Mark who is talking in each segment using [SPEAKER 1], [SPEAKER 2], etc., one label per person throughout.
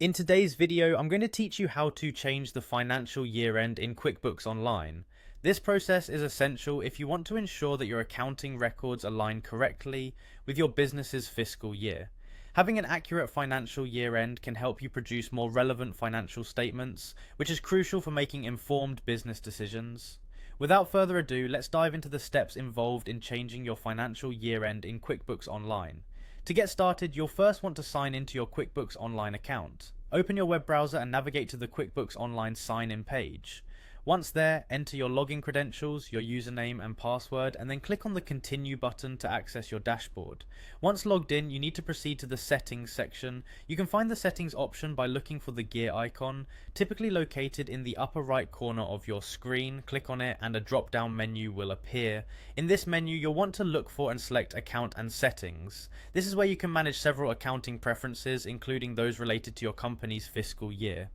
[SPEAKER 1] In today's video, I'm going to teach you how to change the financial year end in QuickBooks Online. This process is essential if you want to ensure that your accounting records align correctly with your business's fiscal year. Having an accurate financial year end can help you produce more relevant financial statements, which is crucial for making informed business decisions. Without further ado, let's dive into the steps involved in changing your financial year end in QuickBooks Online. To get started, you'll first want to sign into your QuickBooks Online account. Open your web browser and navigate to the QuickBooks Online sign-in page. Once there, enter your login credentials, your username and password, and then click on the Continue button to access your dashboard. Once logged in, you need to proceed to the Settings section. You can find the Settings option by looking for the gear icon, typically located in the upper right corner of your screen. Click on it and a drop-down menu will appear. In this menu, you'll want to look for and select Account and Settings. This is where you can manage several accounting preferences, including those related to your company's fiscal year.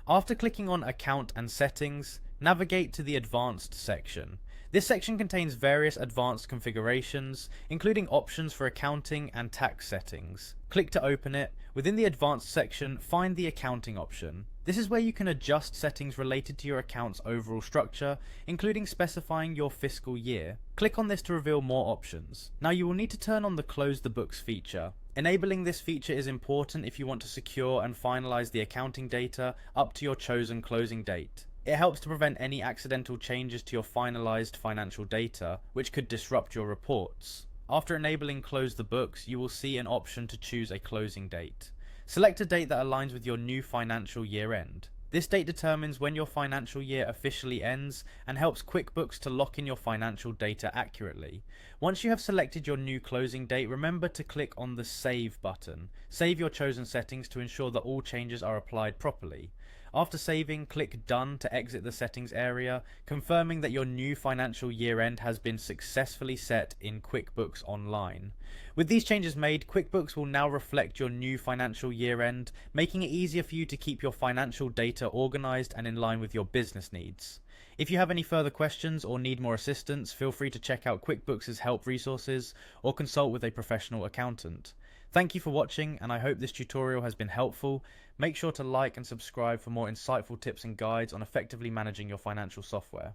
[SPEAKER 1] After clicking on Account and Settings, navigate to the Advanced section. This section contains various advanced configurations, including options for accounting and tax settings. Click to open it. Within the Advanced section, find the Accounting option. This is where you can adjust settings related to your account's overall structure, including specifying your fiscal year. Click on this to reveal more options. Now you will need to turn on the Close the Books feature. Enabling this feature is important if you want to secure and finalize the accounting data up to your chosen closing date. It helps to prevent any accidental changes to your finalized financial data, which could disrupt your reports. After enabling Close the Books, you will see an option to choose a closing date. Select a date that aligns with your new financial year end. This date determines when your financial year officially ends and helps QuickBooks to lock in your financial data accurately. Once you have selected your new closing date, remember to click on the Save button. Save your chosen settings to ensure that all changes are applied properly. After saving, click Done to exit the settings area, confirming that your new financial year end has been successfully set in QuickBooks Online. With these changes made, QuickBooks will now reflect your new financial year end, making it easier for you to keep your financial data organized and in line with your business needs. If you have any further questions or need more assistance, feel free to check out QuickBooks' help resources or consult with a professional accountant. Thank you for watching, and I hope this tutorial has been helpful. Make sure to like and subscribe for more insightful tips and guides on effectively managing your financial software.